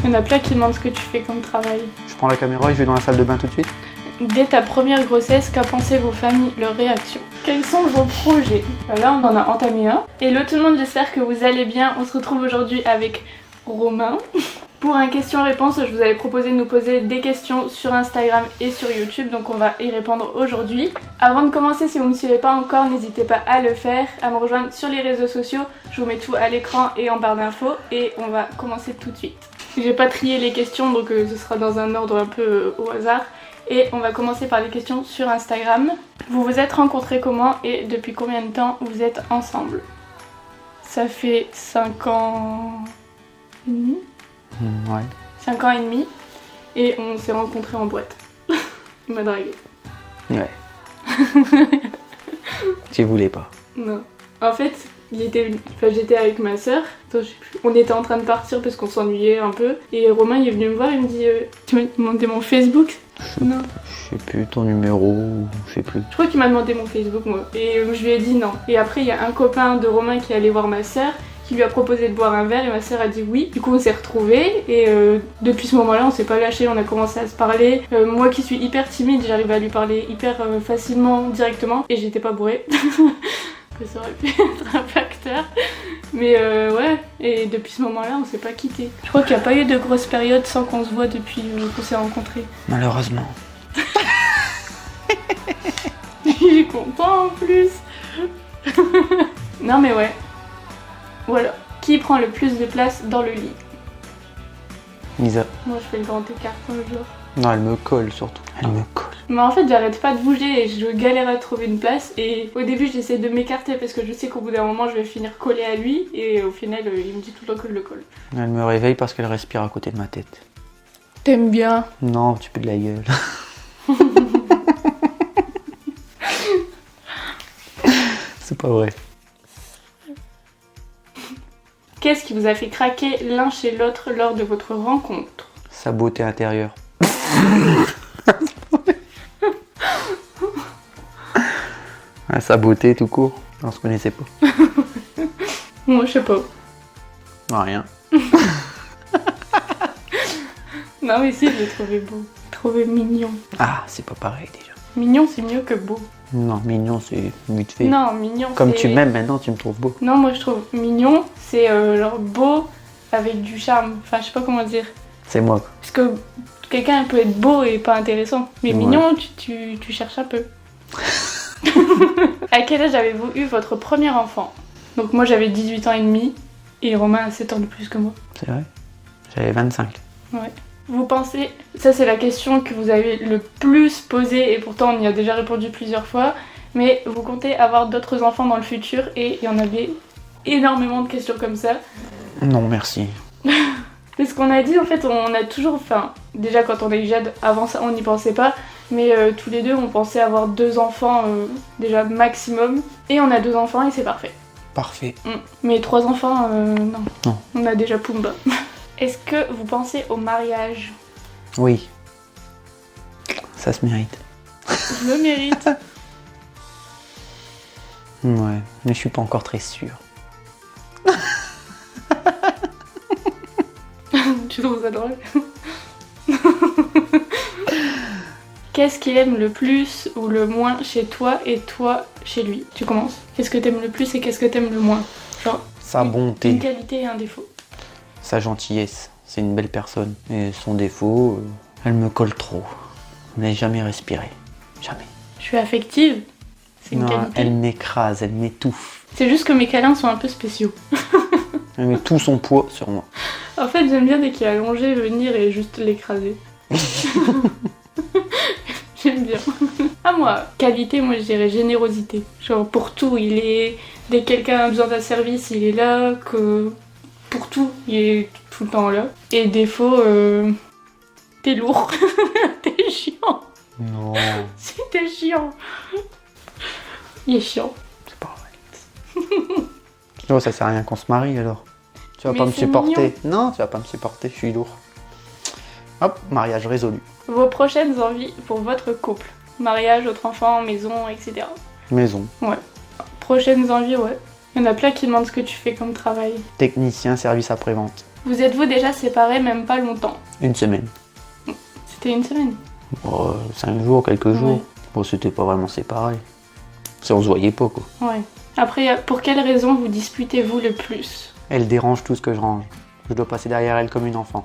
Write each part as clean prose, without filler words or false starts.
Il y en a plein qui demandent ce que tu fais comme travail. Je prends la caméra et je vais dans la salle de bain tout de suite. Dès ta première grossesse, qu'a pensé vos familles, leurs réactions? Quels sont vos projets? Là, on en a entamé un. Hello tout le monde, j'espère que vous allez bien. On se retrouve aujourd'hui avec Romain. Pour un question-réponse, je vous avais proposé de nous poser des questions sur Instagram et sur YouTube, donc on va y répondre aujourd'hui. Avant de commencer, si vous ne me suivez pas encore, n'hésitez pas à le faire, à me rejoindre sur les réseaux sociaux. Je vous mets tout à l'écran et en barre d'infos et on va commencer tout de suite. J'ai pas trié les questions, donc ce sera dans un ordre un peu au hasard. Et on va commencer par les questions sur Instagram. Vous vous êtes rencontrés comment et depuis combien de temps vous êtes ensemble? Ça fait 5 ans et demi. Ouais. 5 ans et demi. Et on s'est rencontrés en boîte. Il m'a dragué. Ouais. Tu voulais pas. Non. En fait, j'étais avec ma soeur. Attends, je sais plus. On était en train de partir parce qu'on s'ennuyait un peu. Et Romain il est venu me voir, il me dit tu m'as demandé mon Facebook? Non. Je sais plus ton numéro, je sais plus. Je crois qu'il m'a demandé mon Facebook moi. Et je lui ai dit non. Et après il y a un copain de Romain qui est allé voir ma soeur, qui lui a proposé de boire un verre et ma soeur a dit oui. Du coup on s'est retrouvés et depuis ce moment-là on s'est pas lâché, on a commencé à se parler. Moi qui suis hyper timide, j'arrive à lui parler hyper facilement, directement et j'étais pas bourrée. Que ça aurait pu être un facteur. Mais ouais, et depuis ce moment-là on s'est pas quitté. Je crois qu'il n'y a pas eu de grosse période sans qu'on se voit depuis qu'on s'est rencontrés. Malheureusement. Il est content en plus. Non mais ouais. Voilà. Qui prend le plus de place dans le lit? Lisa. Moi je fais le grand écart un jour. Non, elle me colle surtout. Elle me colle. Mais en fait j'arrête pas de bouger et je galère à trouver une place et au début j'essaie de m'écarter parce que je sais qu'au bout d'un moment je vais finir collée à lui et au final il me dit tout le temps que je le colle. Elle me réveille parce qu'elle respire à côté de ma tête. T'aimes bien? Non, tu peux de la gueule. C'est pas vrai. Qu'est-ce qui vous a fait craquer l'un chez l'autre lors de votre rencontre? Sa beauté intérieure. Sa beauté tout court. On se connaissait pas. Moi je sais pas. Non, rien. Non mais si, je l'ai trouvé beau. Trouvé mignon. Ah, c'est pas pareil déjà. Mignon c'est mieux que beau. Non, mignon c'est vite fait. Non, mignon Comme c'est... tu m'aimes maintenant, tu me trouves beau. Non, moi je trouve mignon, c'est genre beau avec du charme. Enfin, je sais pas comment dire. C'est moi. Parce que quelqu'un peut être beau et pas intéressant. Mais Ouais. mignon, tu cherches un peu. À quel âge avez-vous eu votre premier enfant? Donc moi j'avais 18 ans et demi et Romain a 7 ans de plus que moi. C'est vrai. J'avais 25. Ouais. Vous pensez, ça c'est la question que vous avez le plus posée et pourtant on y a déjà répondu plusieurs fois, mais vous comptez avoir d'autres enfants dans le futur et il y en avait énormément de questions comme ça. Non, merci. C'est ce qu'on a dit en fait, on a toujours, enfin déjà quand on a eu Jade, avant ça on n'y pensait pas, mais tous les deux on pensait avoir 2 enfants déjà maximum et on a 2 enfants et c'est parfait. Parfait. Mais 3 enfants, non. Non. On a déjà Pumba. Est-ce que vous pensez au mariage? Oui. Ça se mérite. Je le mérite. Ouais, mais je suis pas encore très sûre. Tu trouves ça drôle? Qu'est-ce qu'il aime le plus ou le moins chez toi et toi chez lui? Tu commences. Qu'est-ce que t'aimes le plus et qu'est-ce que t'aimes le moins? Genre, Sa bonté. une qualité et un défaut. Sa gentillesse. C'est une belle personne. Et son défaut, elle me colle trop. Je n'ai jamais respiré. Jamais. Je suis affective. C'est une Non, qualité. elle m'écrase, elle m'étouffe. C'est juste que mes câlins sont un peu spéciaux. Elle met tout son poids sur moi. En fait, j'aime bien dès qu'il est allongé venir et juste l'écraser. J'aime bien. À moi, qualité, moi je dirais générosité. Genre pour tout, dès que quelqu'un a besoin d'un service, il est là, que pour tout, il est tout le temps là. Et défaut, t'es lourd. T'es chiant. Non, Si t'es chiant. Il est chiant. c'est pas vrai. Oh, ça sert à rien qu'on se marie alors. Tu vas Mais pas me c'est supporter. Non, tu vas pas me supporter, je suis lourd. Hop, mariage résolu. Vos prochaines envies pour votre couple. Mariage, autre enfant, maison, etc. Maison. Ouais. Prochaines envies, ouais. Il y en a plein qui demandent ce que tu fais comme travail. Technicien, service après-vente. Vous êtes-vous déjà séparés même pas longtemps? Une semaine. C'était une semaine. 5 jours, quelques jours. Ouais. Bon, c'était pas vraiment séparé. Ça, on se voyait pas, quoi. Ouais. Après, pour quelle raison vous disputez-vous le plus? Elle dérange tout ce que je range. Je dois passer derrière elle comme une enfant.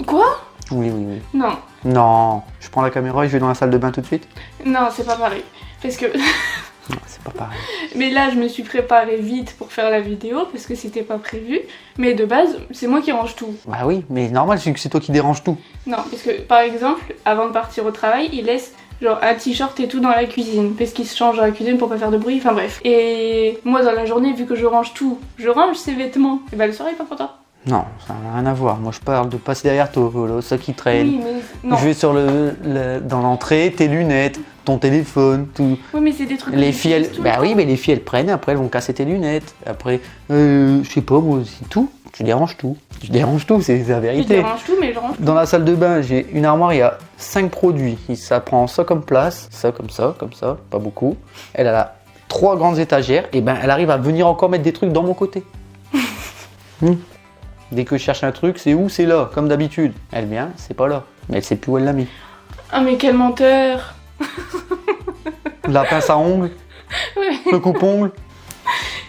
Quoi? Oui, oui, oui. Non. Non, je prends la caméra et je vais dans la salle de bain tout de suite? Non, c'est pas pareil. Parce que... Non, c'est pas pareil. Mais là, je me suis préparée vite pour faire la vidéo parce que c'était pas prévu. Mais de base, c'est moi qui range tout. Bah oui, mais normal, c'est que c'est toi qui dérange tout. Non, parce que par exemple, avant de partir au travail, il laisse genre un t-shirt et tout dans la cuisine parce qu'il se change dans la cuisine pour pas faire de bruit, enfin bref. Et moi dans la journée, vu que je range tout, je range ses vêtements, et bah le soir il est pas content. Non, ça n'a rien à voir. Moi, je parle de passer derrière toi, voilà, ça qui traîne. Oui, mais non. Je vais sur dans l'entrée, tes lunettes, ton téléphone, tout. Oui, mais c'est des trucs. Les que filles, j'utilise tout le bah oui, temps. mais les filles, elles prennent, après, elles vont casser tes lunettes. Après, je sais pas, moi, c'est tout. Tu déranges tout. Tu déranges tout, c'est la Je vérité. dérange tout, mais je range. Dans la salle de bain, j'ai une armoire, il y a 5 produits. Ça prend ça comme place, ça, comme ça, pas beaucoup. Elle a là 3 grandes étagères, et ben elle arrive à venir encore mettre des trucs dans mon côté. Dès que je cherche un truc, c'est où? C'est là, comme d'habitude. Elle vient, c'est pas là. Mais elle sait plus où elle l'a mis. Ah, mais quel menteur! La pince à ongles, Ouais. le coupe-ongle.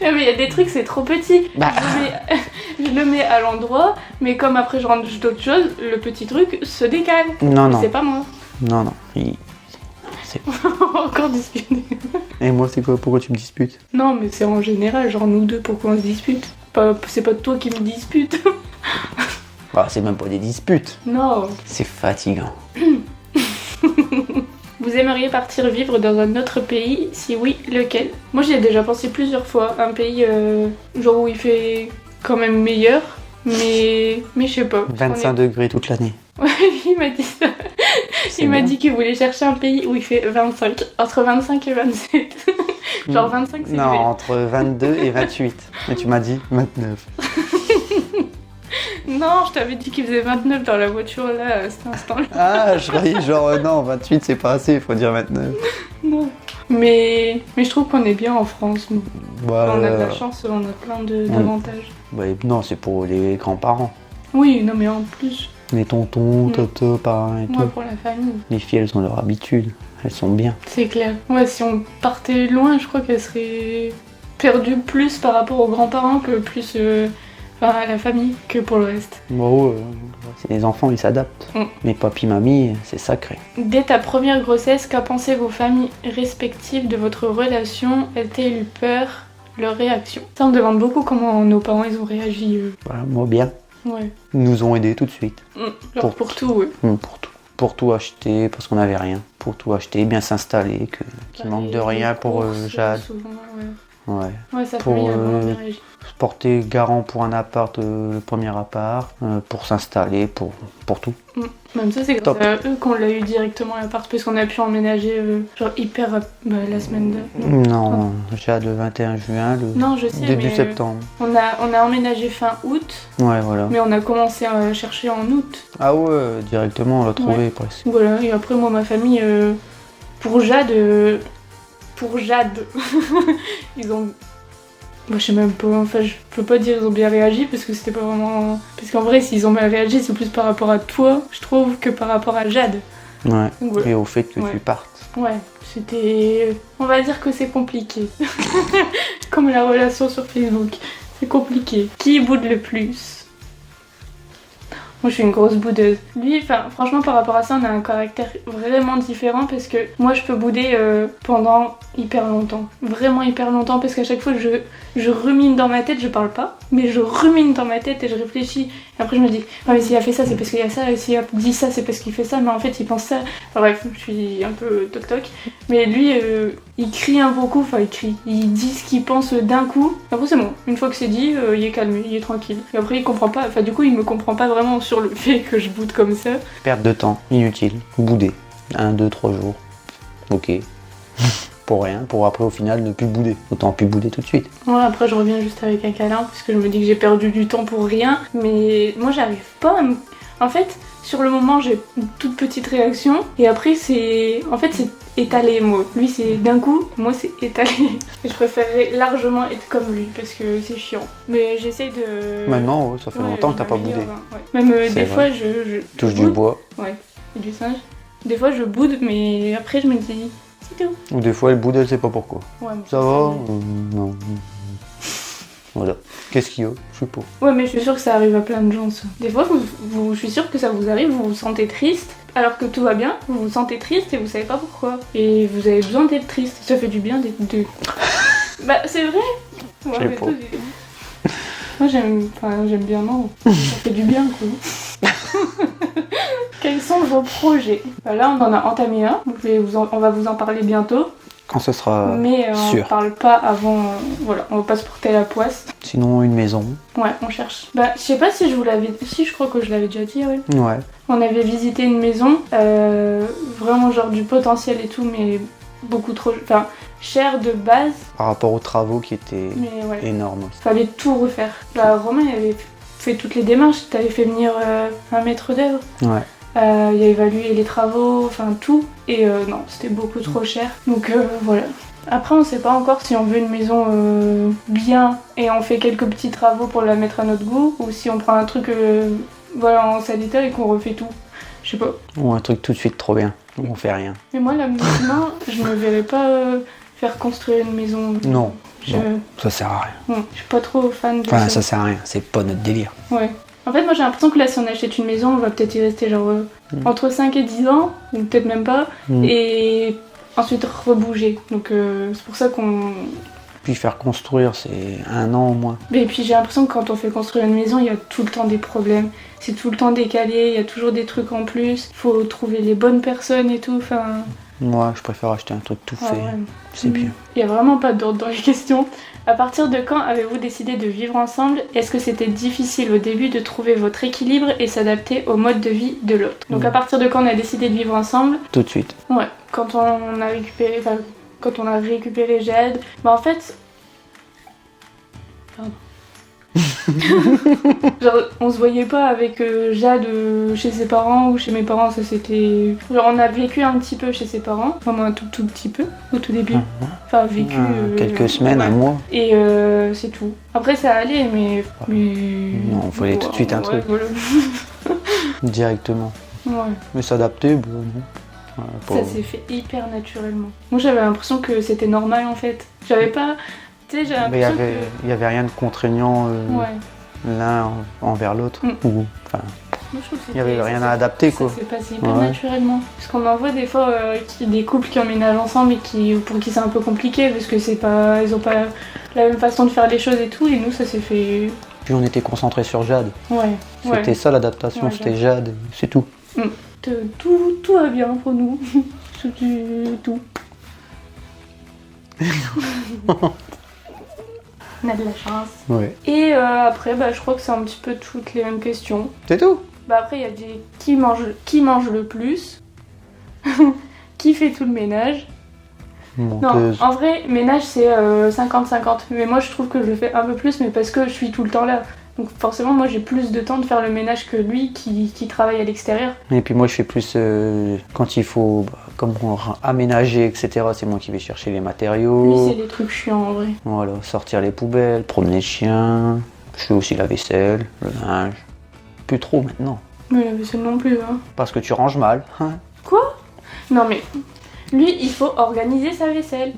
Ah, mais il y a des trucs, c'est trop petit. Bah. Je le mets à l'endroit, mais comme après je range d'autres choses, le petit truc se décale. Non, Mais non. c'est pas moi. Non, non. Encore discuter. Et moi, c'est quoi? Pourquoi tu me disputes? Non, mais c'est en général, genre nous deux, pourquoi on se dispute? C'est pas toi qui me dispute. Bah, c'est même pas des disputes. Non. C'est fatigant. Vous aimeriez partir vivre dans un autre pays? Si oui, lequel? Moi j'y ai déjà pensé plusieurs fois. Un pays genre où il fait quand même meilleur, mais je sais pas. 25 degrés toute l'année. Ouais, il m'a dit ça. C'est Il m'a bien. dit qu'il voulait chercher un pays où il fait 25. Entre 25 et 27. Genre 25 c'est Non, élevé. entre 22 et 28. Et tu m'as dit 29. Non, je t'avais dit qu'il faisait 29 dans la voiture là, à cet instant-là. Ah, je croyais genre non, 28 c'est pas assez, il faut dire 29. Non. Mais je trouve qu'on est bien en France. Nous. Bah, On a de la chance, on a plein d'avantages. bah, non, c'est pour les grands-parents. Oui, non mais en plus, Les tontons, toto, parents et moi tout. pour la famille, Les filles, elles ont leur habitude. Elles sont bien. c'est clair. Ouais, si on partait loin, je crois qu'elle serait perdue plus par rapport aux grands-parents que plus à la famille que pour le reste. Bon, c'est les enfants, ils s'adaptent. Mais papy, mamie, c'est sacré. Dès ta première grossesse, qu'a pensé vos familles respectives de votre relation? A-t-elle eu peur? Leur réaction? Ça, on me demande beaucoup comment nos parents ils ont réagi. Voilà, moi bien. Ouais. Ils nous ont aidés tout de suite. Genre pour tout, ouais. Pour tout. Pour tout acheter, parce qu'on n'avait rien. Pour tout acheter, bien s'installer, qu'il manque de rien pour Jade. Souvent, ouais. Ouais. Ouais, sa Pour, famille a vraiment bien réagi. Se porter garant pour un appart, le premier appart, pour s'installer, pour tout. Même ça, c'est grâce à eux qu'on l'a eu directement à l'appart, parce qu'on a pu emménager genre hyper la semaine de... Non, Jade le 21 juin, le Non, je sais, début mais septembre. on a emménagé fin août, Ouais, voilà. mais on a commencé à chercher en août. Ah ouais, directement, on l'a trouvé presque. Voilà, et après, moi, ma famille, pour Jade, ils ont... Moi, je sais même pas, enfin, je peux pas dire ils ont bien réagi, parce que c'était pas vraiment... Parce qu'en vrai, s'ils ont mal réagi, c'est plus par rapport à toi, je trouve, que par rapport à Jade. Ouais, Donc, voilà. et au fait que Ouais. tu partes. Ouais, c'était... On va dire que c'est compliqué. Comme la relation sur Facebook. C'est compliqué. Qui boude le plus? Moi, je suis une grosse boudeuse. Lui, enfin, franchement, par rapport à ça, on a un caractère vraiment différent parce que moi, je peux bouder pendant hyper longtemps. Vraiment hyper longtemps parce qu'à chaque fois, je rumine dans ma tête, je parle pas, mais je rumine dans ma tête et je réfléchis. Et après, je me dis, ah, mais s'il a fait ça, c'est parce qu'il y a ça, et s'il a dit ça, c'est parce qu'il fait ça, mais en fait, il pense ça. Enfin, bref, je suis un peu toc-toc. Mais lui, il crie un beaucoup, enfin, il dit ce qu'il pense d'un coup. Après, c'est bon. Une fois que c'est dit, il est calmé, il est tranquille. Et après, il comprend pas, enfin, du coup, il me comprend pas vraiment sur le fait que je boude comme ça. Perte de temps, inutile, bouder. 1, 2, 3 jours. Ok. Pour rien, pour après au final ne plus bouder. Autant plus bouder tout de suite. Ouais, après je reviens juste avec un câlin parce que je me dis que j'ai perdu du temps pour rien. Mais moi j'arrive pas à me... En fait, sur le moment, j'ai une toute petite réaction. Et après, c'est étalé, moi. Lui, c'est d'un coup. Moi, c'est étalé. Et je préférerais largement être comme lui parce que c'est chiant. Mais j'essaie de... Maintenant, ça fait longtemps que t'as pas boudé. Ouais. Même des fois, je touche boude. du bois. Ouais, et du singe. Des fois, je boude, mais après, je me dis, c'est tout. Ou des fois, elle boude, elle sait pas pourquoi. Ouais, mais Ça va Non. Voilà. Qu'est-ce qu'il y a? Je sais pas. Ouais, mais je suis sûre que ça arrive à plein de gens, ça. Des fois, je suis sûre que ça vous arrive, vous vous sentez triste, alors que tout va bien, vous vous sentez triste et vous savez pas pourquoi. Et vous avez besoin d'être triste. Ça fait du bien d'être deux. Bah, c'est vrai. Ouais, Je sais mais pas. Moi, j'aime bien, non. Ça fait du bien, quoi. Quels sont vos projets? Bah, là, on en a entamé un, donc on va vous en parler bientôt. Quand ce sera Mais on sûr. parle pas avant, voilà, on va pas se porter la poisse. Sinon, une maison. Ouais, on cherche. Bah, je sais pas si je vous l'avais... Si, je crois que je l'avais déjà dit, ouais. Ouais. On avait visité une maison, vraiment genre du potentiel et tout, mais beaucoup trop... Enfin, cher de base, Par rapport aux travaux qui étaient mais ouais. énormes. Fallait tout refaire. Bah, Romain, il avait fait toutes les démarches, t'avais fait venir un maître d'œuvre. Ouais. Il a évalué les travaux, enfin tout, et non, c'était beaucoup trop cher. Donc voilà. Après, on sait pas encore si on veut une maison bien et on fait quelques petits travaux pour la mettre à notre goût, ou si on prend un truc voilà, en sale état et qu'on refait tout. Je sais pas. Ou un truc tout de suite trop bien. Où on fait rien. Mais moi, là, maintenant, je me verrais pas faire construire une maison. Non. Je... Non. Ça sert à rien. Je suis pas trop fan de Enfin, ça. ça sert à rien. C'est pas notre délire. Ouais. En fait, moi j'ai l'impression que là, si on achète une maison, on va peut-être y rester genre entre 5 et 10 ans, ou peut-être même pas, et ensuite rebouger. Donc c'est pour ça qu'on... Puis faire construire, c'est 1 an au moins. Et puis j'ai l'impression que quand on fait construire une maison, il y a tout le temps des problèmes. C'est tout le temps décalé, il y a toujours des trucs en plus. Faut trouver les bonnes personnes et tout, enfin... Moi, je préfère acheter un truc tout fait. Ouais. C'est bien. Il n'y a vraiment pas d'ordre dans les questions. À partir de quand avez-vous décidé de vivre ensemble? Est-ce que c'était difficile au début de trouver votre équilibre et s'adapter au mode de vie de l'autre? Donc à partir de quand on a décidé de vivre ensemble? Tout de suite. Ouais, quand on a récupéré, quand on a récupéré Jade. Bah en fait... Pardon. Genre on se voyait pas avec Jade chez ses parents ou chez mes parents, ça c'était... Genre on a vécu un petit peu chez ses parents, vraiment un tout petit peu au tout début. Enfin vécu... quelques semaines, ouais. 1 mois. Et c'est tout. Après ça allait mais... Non, il fallait tout de suite un truc. Voilà. Directement. Ouais. Mais s'adapter, bon, non. Ça s'est fait hyper naturellement. Moi j'avais l'impression que c'était normal en fait. J'avais pas... Tu sais, j'avais Mais l'impression il y avait rien de contraignant Ouais. l'un envers l'autre. Ou, enfin, Moi, je trouve que il y avait rien à adapter, quoi. Ça s'est passé hyper naturellement. Parce qu'on en voit des fois des couples qui emménagent ensemble et pour qui c'est un peu compliqué parce que ils ont pas la même façon de faire les choses et tout. Et nous, ça s'est fait... Puis on était concentrés sur Jade. Ouais. C'était ça l'adaptation, Ouais, c'était Jade, c'est tout. Tout va bien pour nous. Tout. On a de la chance. Ouais. Et après, je crois que c'est un petit peu toutes les mêmes questions. C'est tout. Après, il y a des qui mange le plus, qui fait tout le ménage. Menteuse. Non, en vrai, ménage c'est 50-50. Mais moi, je trouve que je le fais un peu plus, mais parce que je suis tout le temps là. Donc forcément, moi, j'ai plus de temps de faire le ménage que lui qui travaille à l'extérieur. Et puis moi, je fais plus quand il faut, comme aménager, etc. C'est moi qui vais chercher les matériaux. Lui, c'est des trucs chiants en vrai. Voilà, sortir les poubelles, promener le chien. Je fais aussi la vaisselle, le linge. Plus trop maintenant. Mais la vaisselle non plus, hein. Parce que tu ranges mal. Hein. Quoi? Non mais, lui, il faut organiser sa vaisselle.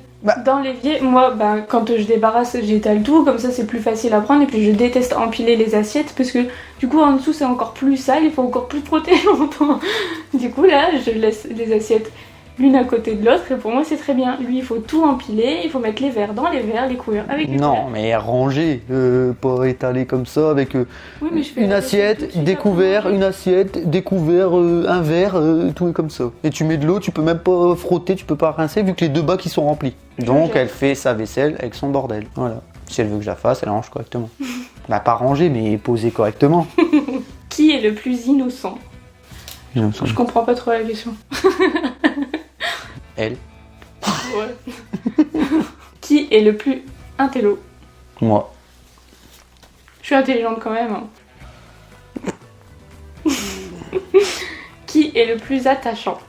Dans l'évier, moi, quand je débarrasse, j'étale tout, comme ça c'est plus facile à prendre. Et puis je déteste empiler les assiettes parce que du coup en dessous c'est encore plus sale, il faut encore plus frotter longtemps. Du coup là, je laisse les assiettes l'une à côté de l'autre et pour moi c'est très bien. Lui, il faut tout empiler, il faut mettre les verres dans les verres, les couverts avec les Non, verres. mais ranger, pas étaler comme ça avec Oui, mais je fais une assiette, découvert, une assiette, découvert, un verre, tout est comme ça. Et tu mets de l'eau, tu peux même pas frotter, tu peux pas rincer vu que les 2 bacs ils sont remplis. Donc elle fait sa vaisselle avec son bordel. Voilà. Si elle veut que je la fasse, elle range correctement. Pas ranger, mais poser correctement. Qui est le plus innocent? Je comprends pas trop la question. Elle. Ouais. Qui est le plus intello? Moi. Je suis intelligente quand même. Hein. Qui est le plus attachant?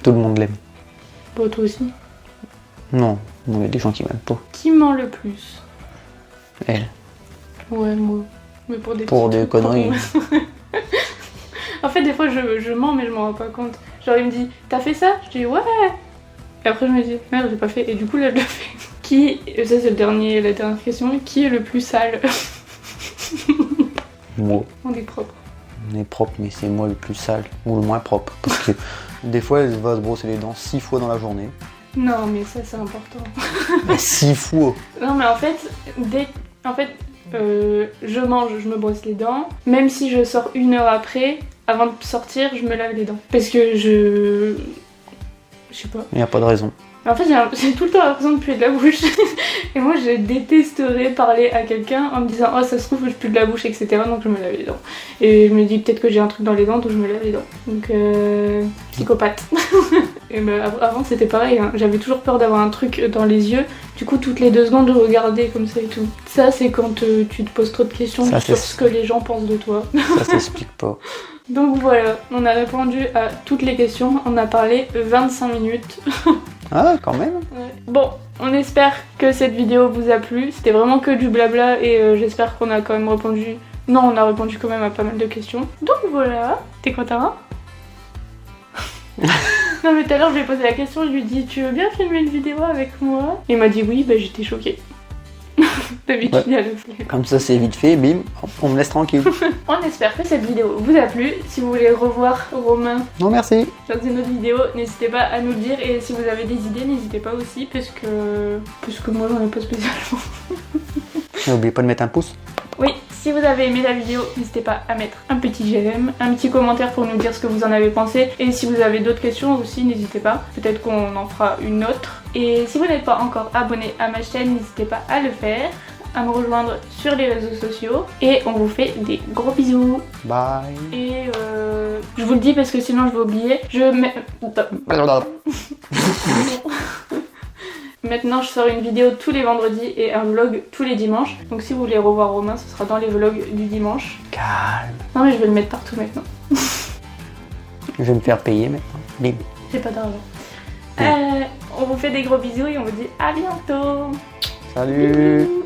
Tout le monde l'aime. Bon, toi aussi. Non, il y a des gens qui m'aiment pas. Qui ment le plus? Elle. Ouais, moi. Mais pour des Pour petits des trucs, conneries. En fait, des fois, je mens, mais je m'en rends pas compte. Genre, il me dit, t'as fait ça? Je dis, ouais. Et après, je me dis, merde, j'ai pas fait. Et du coup, là, je le fais. Qui, ça c'est la dernière question, qui est le plus sale? Moi. On est propre. On est propre, mais c'est moi le plus sale. Ou le moins propre. Parce que des fois, elle va se brosser les dents 6 fois dans la journée. Non, mais ça, c'est important. 6 fois. Non, mais en fait, je mange, je me brosse les dents. Même si je sors 1 heure après, avant de sortir, je me lave les dents. Parce que je sais pas. Il n'y a pas de raison. En fait, j'ai tout le temps l'impression de puer de la bouche. Et moi, je détesterais parler à quelqu'un en me disant oh, ça se trouve, je pue de la bouche, etc. Donc, je me lave les dents. Et je me dis peut-être que j'ai un truc dans les dents, donc je me lave les dents. Donc, psychopathe. Et avant, c'était pareil. Hein. J'avais toujours peur d'avoir un truc dans les yeux. Du coup, toutes les 2 secondes, je regardais comme ça et tout. Ça, c'est quand tu te poses trop de questions sur ce que les gens pensent de toi. Ça s'explique pas. Donc voilà, on a répondu à toutes les questions. On a parlé 25 minutes. Ah, quand même. Ouais. Bon, on espère que cette vidéo vous a plu. C'était vraiment que du blabla et j'espère qu'on a quand même répondu... Non, on a répondu quand même à pas mal de questions. Donc voilà. T'es content, hein? Non mais tout à l'heure je lui ai posé la question, je lui ai dit tu veux bien filmer une vidéo avec moi? Et il m'a dit oui, bah j'étais choquée. D'habitude il y a le flemme. Comme ça c'est vite fait, bim, on me laisse tranquille. On espère que cette vidéo vous a plu. Si vous voulez revoir Romain Non merci. dans une autre vidéo, n'hésitez pas à nous le dire. Et si vous avez des idées, n'hésitez pas aussi, puisque moi j'en ai pas spécialement. N'oubliez pas de mettre un pouce. Oui, si vous avez aimé la vidéo, n'hésitez pas à mettre un petit j'aime, un petit commentaire pour nous dire ce que vous en avez pensé. Et si vous avez d'autres questions aussi, n'hésitez pas. Peut-être qu'on en fera une autre. Et si vous n'êtes pas encore abonné à ma chaîne, n'hésitez pas à le faire, à me rejoindre sur les réseaux sociaux. Et on vous fait des gros bisous. Bye. Et je vous le dis parce que sinon je vais oublier. Maintenant, je sors une vidéo tous les vendredis et un vlog tous les dimanches. Donc si vous voulez revoir Romain, ce sera dans les vlogs du dimanche. Calme. Non mais je vais le mettre partout maintenant. Je vais me faire payer maintenant. Bim. J'ai pas d'argent. On vous fait des gros bisous et on vous dit à bientôt. Salut. Bisous.